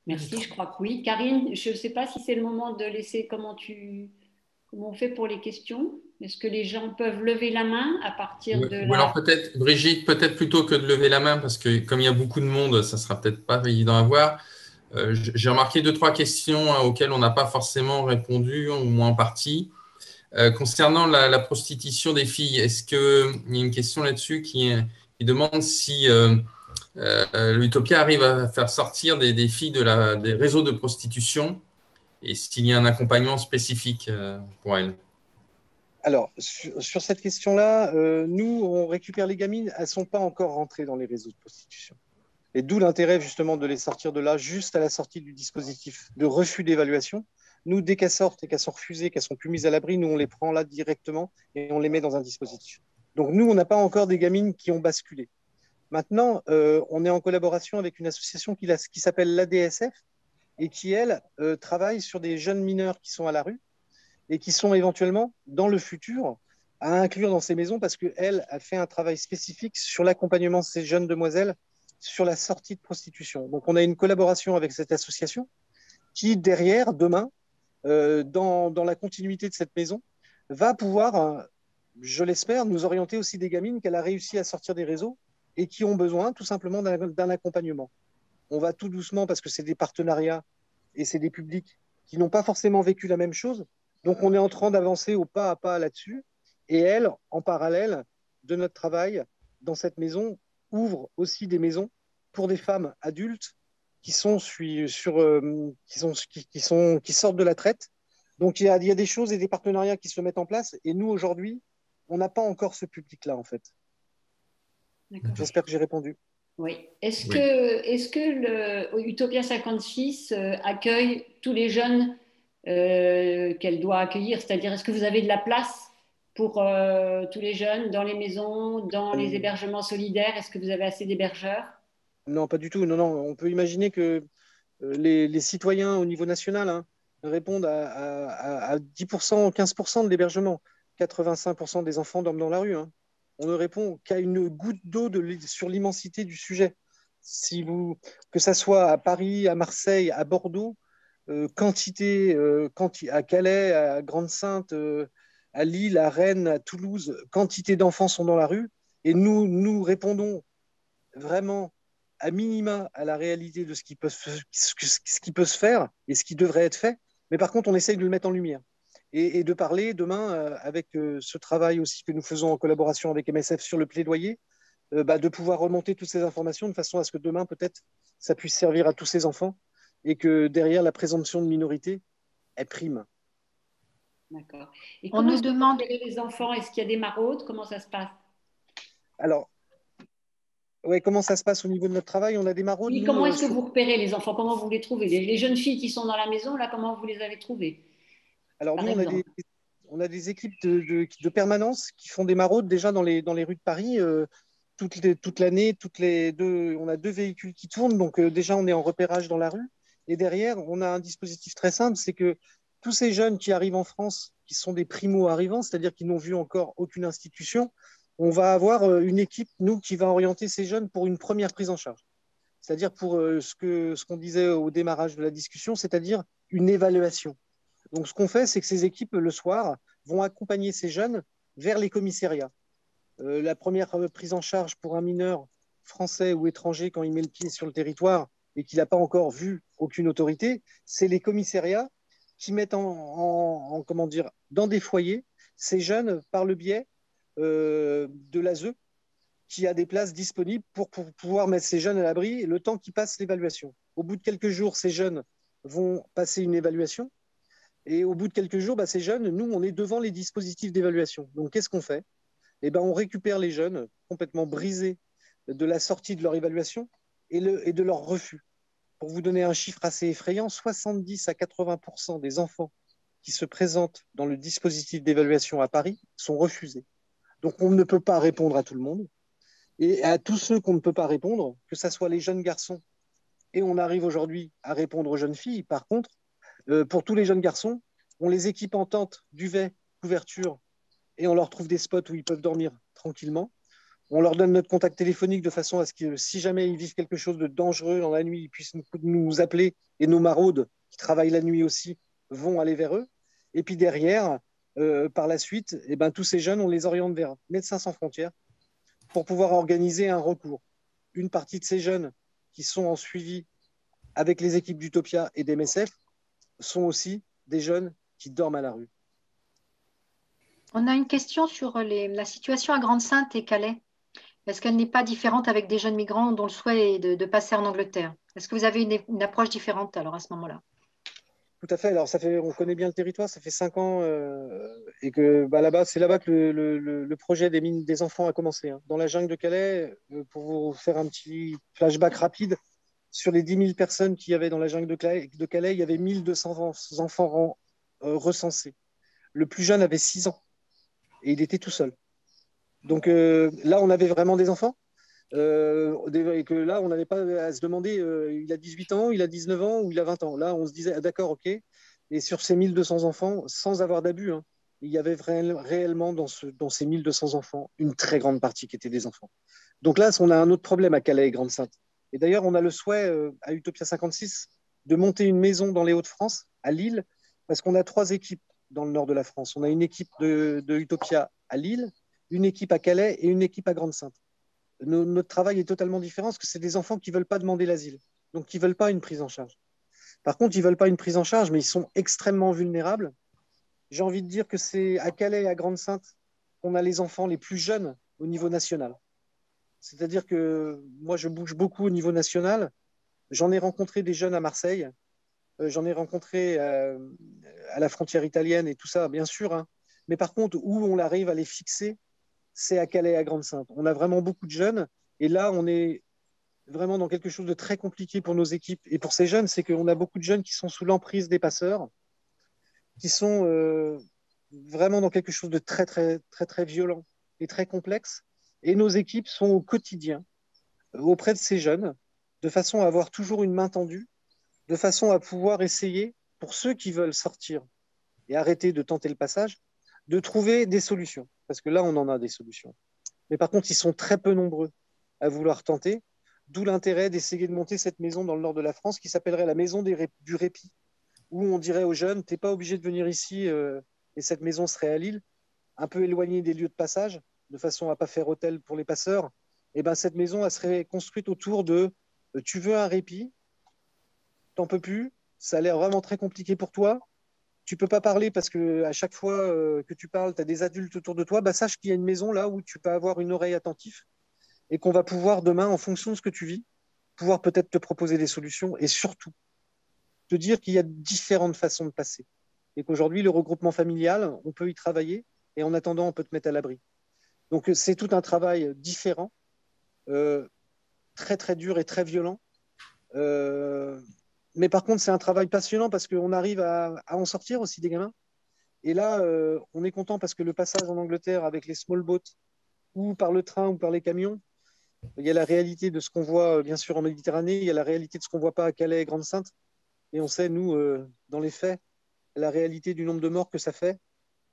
Merci, je crois que oui. Karine, je ne sais pas si c'est le moment de laisser comment on fait pour les questions. Est-ce que les gens peuvent lever la main à partir de Ou alors la... peut-être, Brigitte, peut-être plutôt que de lever la main, parce que comme il y a beaucoup de monde, ça sera peut-être pas évident à voir. J'ai remarqué deux, trois questions auxquelles on n'a pas forcément répondu, au moins en partie. Concernant la prostitution des filles, est-ce qu'il y a une question là-dessus qui demande si l'Utopia arrive à faire sortir des filles des réseaux de prostitution et s'il y a un accompagnement spécifique pour elles? Alors, sur cette question-là, nous, on récupère les gamines, elles ne sont pas encore rentrées dans les réseaux de prostitution. Et d'où l'intérêt justement de les sortir de là, juste à la sortie du dispositif de refus d'évaluation. Nous, dès qu'elles sortent et qu'elles sont refusées, qu'elles sont plus mises à l'abri, nous, on les prend là directement et on les met dans un dispositif. Donc, nous, on n'a pas encore des gamines qui ont basculé. Maintenant, on est en collaboration avec une association qui s'appelle l'ADSF et qui, elle, travaille sur des jeunes mineurs qui sont à la rue et qui sont éventuellement, dans le futur, à inclure dans ces maisons parce qu'elle a fait un travail spécifique sur l'accompagnement de ces jeunes demoiselles sur la sortie de prostitution. Donc, on a une collaboration avec cette association qui, derrière, demain, dans la continuité de cette maison, va pouvoir, je l'espère, nous orienter aussi des gamines qu'elle a réussi à sortir des réseaux et qui ont besoin tout simplement d'un accompagnement. On va tout doucement parce que c'est des partenariats et c'est des publics qui n'ont pas forcément vécu la même chose. Donc, on est en train d'avancer au pas à pas là-dessus. Et elle, en parallèle de notre travail dans cette maison, ouvre aussi des maisons pour des femmes adultes qui sortent de la traite. Donc, il y a des choses et des partenariats qui se mettent en place. Et nous, aujourd'hui, on n'a pas encore ce public-là, en fait. J'espère que j'ai répondu. Oui. Oui. Est-ce que Utopia 56 accueille tous les jeunes qu'elle doit accueillir? C'est-à-dire, est-ce que vous avez de la place pour tous les jeunes dans les maisons, dans les Euh, hébergements solidaires? Est-ce que vous avez assez d'hébergeurs? non, pas du tout. Non, non. On peut imaginer que les citoyens au niveau national répondent à 10%, 15% de l'hébergement. 85% des enfants dorment dans la rue. On ne répond qu'à une goutte d'eau sur l'immensité du sujet. Que ça soit à Paris, à Marseille, à Bordeaux, à Calais, à Grande-Sainte, à Lille, à Rennes, à Toulouse, quantité d'enfants sont dans la rue. Et nous répondons vraiment à minima à la réalité de ce qui peut se faire et ce qui devrait être fait. Mais par contre, on essaye de le mettre en lumière et de parler demain avec ce travail aussi que nous faisons en collaboration avec MSF sur le plaidoyer, de pouvoir remonter toutes ces informations de façon à ce que demain, peut-être, ça puisse servir à tous ces enfants et que derrière la présomption de minorité, elle prime. D'accord. Et On comment nous est-ce que vous demande, repérez les enfants? Est-ce qu'il y a des maraudes? Comment ça se passe? Alors, ouais, comment ça se passe au niveau de notre travail? On a des maraudes, Oui, nous, comment est-ce que vous repérez les enfants? Comment vous les trouvez? Les jeunes filles qui sont dans la maison, là, comment vous les avez trouvées, Alors par nous, exemple? on a des équipes de permanence qui font des maraudes déjà dans les rues de Paris toute l'année, on a deux véhicules qui tournent, donc déjà on est en repérage dans la rue. Et derrière, on a un dispositif très simple, c'est que tous ces jeunes qui arrivent en France, qui sont des primo-arrivants, c'est-à-dire qui n'ont vu encore aucune institution, on va avoir une équipe, nous, qui va orienter ces jeunes pour une première prise en charge. C'est-à-dire pour ce qu'on disait au démarrage de la discussion, c'est-à-dire une évaluation. Donc, ce qu'on fait, c'est que ces équipes, le soir, vont accompagner ces jeunes vers les commissariats. La première prise en charge pour un mineur français ou étranger quand il met le pied sur le territoire et qu'il n'a pas encore vu aucune autorité, c'est les commissariats qui mettent comment dire, dans des foyers ces jeunes par le biais de l'ASE qui a des places disponibles pour pouvoir mettre ces jeunes à l'abri le temps qu'ils passent l'évaluation. Au bout de quelques jours, ces jeunes vont passer une évaluation et au bout de quelques jours, ces jeunes, nous, on est devant les dispositifs d'évaluation. Donc, qu'est-ce qu'on fait? On récupère les jeunes complètement brisés de la sortie de leur évaluation et de leur refus. Pour vous donner un chiffre assez effrayant, 70 à 80% des enfants qui se présentent dans le dispositif d'évaluation à Paris sont refusés. Donc, on ne peut pas répondre à tout le monde. Et à tous ceux qu'on ne peut pas répondre, que ce soit les jeunes garçons, et on arrive aujourd'hui à répondre aux jeunes filles, par contre, pour tous les jeunes garçons, on les équipe en tente, duvet, couverture, et on leur trouve des spots où ils peuvent dormir tranquillement. On leur donne notre contact téléphonique de façon à ce que si jamais ils vivent quelque chose de dangereux dans la nuit, ils puissent nous appeler et nos maraudes qui travaillent la nuit aussi vont aller vers eux. Et puis derrière, par la suite, eh ben, tous ces jeunes, on les oriente vers Médecins sans frontières pour pouvoir organiser un recours. Une partie de ces jeunes qui sont en suivi avec les équipes d'Utopia et d'MSF sont aussi des jeunes qui dorment à la rue. On a une question sur la situation à Grande-Synthe et Calais. Est-ce qu'elle n'est pas différente avec des jeunes migrants dont le souhait est de passer en Angleterre? Est-ce que vous avez une approche différente alors à ce moment-là? Tout à fait. Alors, on connaît bien le territoire, ça fait 5 ans et que c'est là-bas que le projet des mines des enfants a commencé. Hein. Dans la jungle de Calais, pour vous faire un petit flashback rapide, sur les 10 000 personnes qu'il y avait dans la jungle de Calais, il y avait 1200 enfants recensés. Le plus jeune avait 6 ans et il était tout seul. Donc là, on avait vraiment des enfants. Et que là, on n'avait pas à se demander il a 18 ans, il a 19 ans ou il a 20 ans. Là, on se disait, ah, d'accord, ok. Et sur ces 1200 enfants, sans avoir d'abus, hein, il y avait réellement dans ces 1200 enfants une très grande partie qui étaient des enfants. Donc là, on a un autre problème à Calais et Grande-Synthe. Et d'ailleurs, on a le souhait à Utopia 56 de monter une maison dans les Hauts-de-France, à Lille, parce qu'on a 3 équipes dans le nord de la France. On a une équipe de Utopia à Lille, une équipe à Calais et une équipe à Grande-Synthe. Notre travail est totalement différent parce que c'est des enfants qui ne veulent pas demander l'asile, donc qui ne veulent pas une prise en charge. Par contre, ils ne veulent pas une prise en charge, mais ils sont extrêmement vulnérables. J'ai envie de dire que c'est à Calais et à Grande-Synthe qu'on a les enfants les plus jeunes au niveau national. C'est-à-dire que moi, je bouge beaucoup au niveau national. J'en ai rencontré des jeunes à Marseille, j'en ai rencontré à la frontière italienne et tout ça, bien sûr. Hein. Mais par contre, où on arrive à les fixer, c'est à Calais et à Grande-Synthe. On a vraiment beaucoup de jeunes. Et là, on est vraiment dans quelque chose de très compliqué pour nos équipes. Et pour ces jeunes, c'est qu'on a beaucoup de jeunes qui sont sous l'emprise des passeurs, qui sont vraiment dans quelque chose de très, très, très, très violent et très complexe. Et nos équipes sont au quotidien auprès de ces jeunes, de façon à avoir toujours une main tendue, de façon à pouvoir essayer, pour ceux qui veulent sortir et arrêter de tenter le passage, de trouver des solutions. Parce que là, on en a des solutions. Mais par contre, ils sont très peu nombreux à vouloir tenter, d'où l'intérêt d'essayer de monter cette maison dans le nord de la France qui s'appellerait la maison du répit, où on dirait aux jeunes, tu n'es pas obligé de venir ici, et cette maison serait à Lille, un peu éloignée des lieux de passage, de façon à ne pas faire hôtel pour les passeurs. Et ben, cette maison, elle serait construite autour de tu veux un répit, t'en peux plus, ça a l'air vraiment très compliqué pour toi, tu peux pas parler parce que à chaque fois que tu parles, tu as des adultes autour de toi, bah, sache qu'il y a une maison là où tu peux avoir une oreille attentive et qu'on va pouvoir demain, en fonction de ce que tu vis, pouvoir peut-être te proposer des solutions et surtout te dire qu'il y a différentes façons de passer et qu'aujourd'hui, le regroupement familial, on peut y travailler et en attendant, on peut te mettre à l'abri. Donc, c'est tout un travail différent, très, très dur et très violent. Mais par contre, c'est un travail passionnant parce qu'on arrive à en sortir aussi des gamins. Et là, on est content parce que le passage en Angleterre avec les small boats ou par le train ou par les camions, il y a la réalité de ce qu'on voit, bien sûr, en Méditerranée, il y a la réalité de ce qu'on ne voit pas à Calais et Grande-Synthe. Et on sait, nous, dans les faits, la réalité du nombre de morts que ça fait.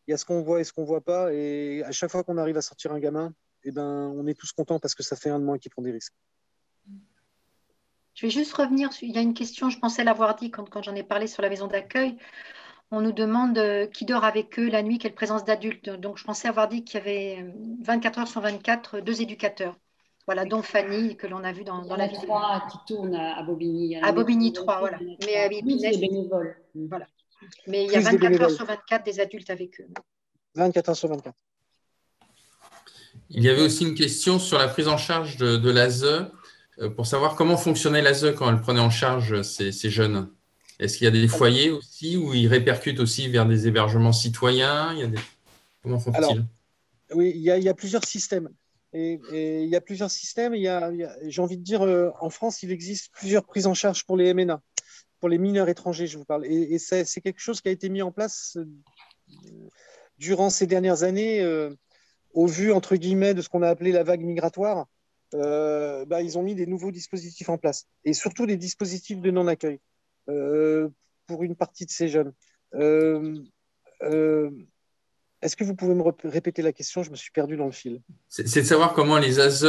Il y a ce qu'on voit et ce qu'on ne voit pas. Et à chaque fois qu'on arrive à sortir un gamin, eh ben, on est tous contents parce que ça fait un de moins qui prend des risques. Je vais juste revenir, il y a une question, je pensais l'avoir dit quand j'en ai parlé sur la maison d'accueil. On nous demande qui dort avec eux la nuit, quelle présence d'adultes. Donc, je pensais avoir dit qu'il y avait 24 heures sur 24, 2 éducateurs. Voilà, dont Fanny, que l'on a vu dans la vidéo. Il y en a 3 qui tournent à Bobigny. À Bobigny, 3, voilà. Mais à Épinay, des bénévoles. Voilà. Mais il y a 24 heures sur 24 des adultes avec eux. 24 heures sur 24. Il y avait aussi une question sur la prise en charge de l'ASE, pour savoir comment fonctionnait l'ASE quand elle prenait en charge ces jeunes. Est-ce qu'il y a des foyers aussi où ils répercutent aussi vers des hébergements citoyens? Comment font-ils? Oui, il y a plusieurs systèmes. Et il y a plusieurs systèmes. J'ai envie de dire, en France, il existe plusieurs prises en charge pour les MNA, pour les mineurs étrangers, je vous parle. Et c'est quelque chose qui a été mis en place durant ces dernières années, au vu, entre guillemets, de ce qu'on a appelé la vague migratoire. Ils ont mis des nouveaux dispositifs en place, et surtout des dispositifs de non-accueil pour une partie de ces jeunes. Est-ce que vous pouvez me répéter la question? Je me suis perdu dans le fil. C'est de savoir comment les ASE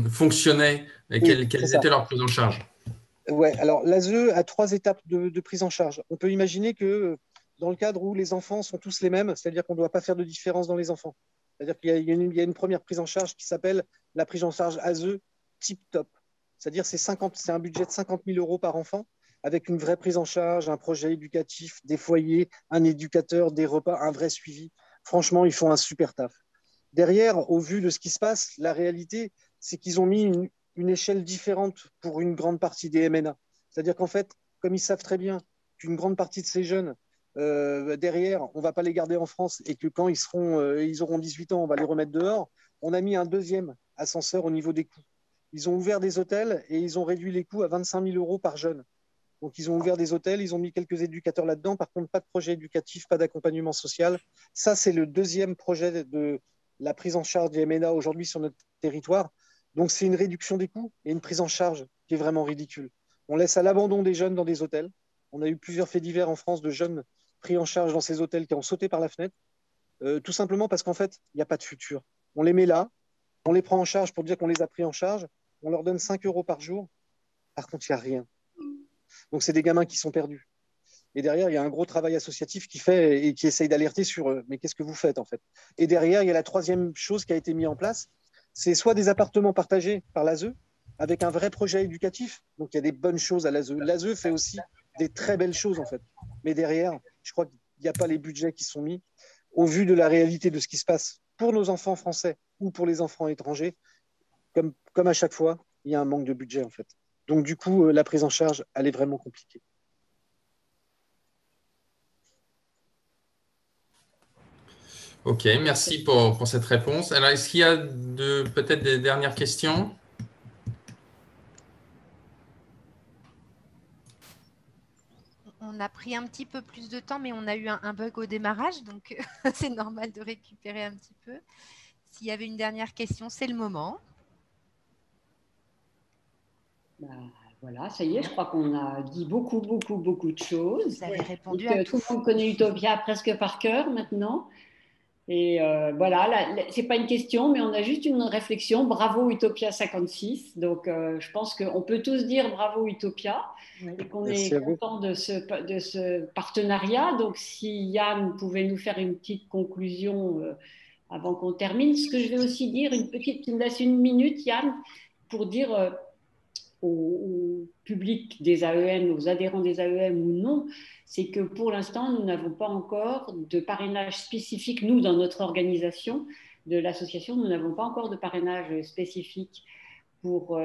fonctionnaient et quelles étaient leurs prises en charge. Ouais, alors l'ASE a 3 étapes de prise en charge. On peut imaginer que dans le cadre où les enfants sont tous les mêmes, c'est-à-dire qu'on ne doit pas faire de différence dans les enfants. C'est-à-dire qu'il y a une première prise en charge qui s'appelle la prise en charge ASE type top. C'est-à-dire c'est un budget de 50 000 € par enfant, avec une vraie prise en charge, un projet éducatif, des foyers, un éducateur, des repas, un vrai suivi. Franchement, ils font un super taf. Derrière, au vu de ce qui se passe, la réalité, c'est qu'ils ont mis une échelle différente pour une grande partie des MNA. C'est-à-dire qu'en fait, comme ils savent très bien qu'une grande partie de ces jeunes, derrière, on ne va pas les garder en France et que quand ils auront 18 ans, on va les remettre dehors, on a mis un deuxième ascenseur au niveau des coûts. Ils ont ouvert des hôtels et ils ont réduit les coûts à 25 000 € par jeune. Donc, ils ont ouvert des hôtels, ils ont mis quelques éducateurs là-dedans. Par contre, pas de projet éducatif, pas d'accompagnement social. Ça, c'est le deuxième projet de la prise en charge des MNA aujourd'hui sur notre territoire. Donc, c'est une réduction des coûts et une prise en charge qui est vraiment ridicule. On laisse à l'abandon des jeunes dans des hôtels. On a eu plusieurs faits divers en France de jeunes pris en charge dans ces hôtels qui ont sauté par la fenêtre, tout simplement parce qu'en fait, il n'y a pas de futur. On les met là, on les prend en charge pour dire qu'on les a pris en charge, on leur donne 5 € par jour. Par contre, il n'y a rien. Donc, c'est des gamins qui sont perdus. Et derrière, il y a un gros travail associatif qui fait et qui essaye d'alerter sur mais qu'est-ce que vous faites en fait? Et derrière, il y a la troisième chose qui a été mise en place, c'est soit des appartements partagés par l'ASE avec un vrai projet éducatif. Donc, il y a des bonnes choses à l'ASE. L'ASE fait aussi des très belles choses en fait. Mais derrière, je crois qu'il n'y a pas les budgets qui sont mis au vu de la réalité de ce qui se passe pour nos enfants français ou pour les enfants étrangers. Comme à chaque fois, il y a un manque de budget en fait. Donc, du coup, la prise en charge, elle est vraiment compliquée. Ok, merci pour cette réponse. Alors, est-ce qu'il y a peut-être des dernières questions? On a pris un petit peu plus de temps, mais on a eu un bug au démarrage, donc c'est normal de récupérer un petit peu. S'il y avait une dernière question, c'est le moment. Voilà, ça y est, je crois qu'on a dit beaucoup de choses. Vous avez répondu Donc, à tout le monde connaît Utopia presque par cœur maintenant. Et voilà, c'est pas une question, mais on a juste une réflexion. Bravo Utopia 56. Donc, je pense qu'on peut tous dire bravo Utopia et qu'on est content de ce partenariat. Donc, si Yann pouvait nous faire une petite conclusion avant qu'on termine. Ce que je vais aussi dire, tu me laisses une minute, Yann, pour dire au public des AEM, aux adhérents des AEM ou non, c'est que pour l'instant, nous n'avons pas encore de parrainage spécifique. Nous, dans notre organisation de l'association, nous n'avons pas encore de parrainage spécifique pour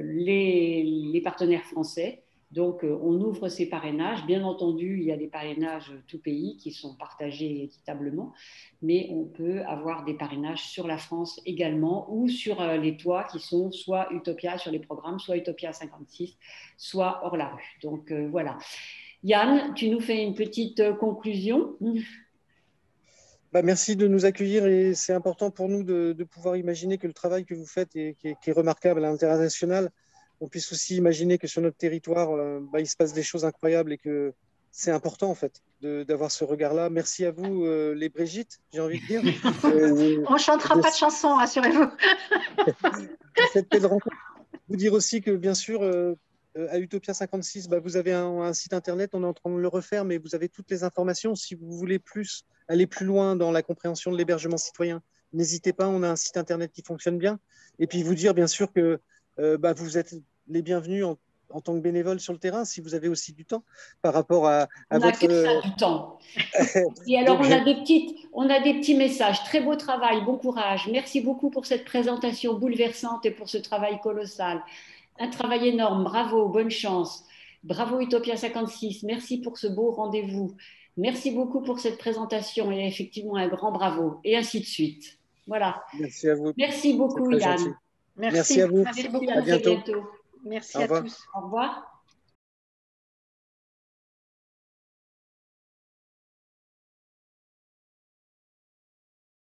les partenaires français. Donc, on ouvre ces parrainages. Bien entendu, il y a des parrainages tout pays qui sont partagés équitablement, mais on peut avoir des parrainages sur la France également ou sur les toits qui sont soit Utopia sur les programmes, soit Utopia 56, soit hors la rue. Donc, voilà. Yann, tu nous fais une petite conclusion? Merci de nous accueillir et c'est important pour nous de pouvoir imaginer que le travail que vous faites qui est remarquable à l'international, on puisse aussi imaginer que sur notre territoire, il se passe des choses incroyables et que c'est important en fait d'avoir ce regard-là. Merci à vous, les Brigitte, j'ai envie de dire. On ne chantera pas de chansons, rassurez-vous. Cette belle rencontre. Vous dire aussi que bien sûr, à Utopia 56, vous avez un site internet, on est en train de le refaire, mais vous avez toutes les informations. Si vous voulez aller plus loin dans la compréhension de l'hébergement citoyen, n'hésitez pas, on a un site internet qui fonctionne bien. Et puis vous dire bien sûr que vous êtes les bienvenus en tant que bénévole sur le terrain, si vous avez aussi du temps par rapport à on votre… On a que ça du temps. Et alors, on a des petits messages. Très beau travail, bon courage. Merci beaucoup pour cette présentation bouleversante et pour ce travail colossal. Un travail énorme, bravo, bonne chance. Bravo Utopia 56, merci pour ce beau rendez-vous. Merci beaucoup pour cette présentation et effectivement un grand bravo. Et ainsi de suite. Voilà. Merci à vous. Merci beaucoup Yann. Merci à vous. Merci beaucoup. À bientôt. Merci à tous. Au revoir.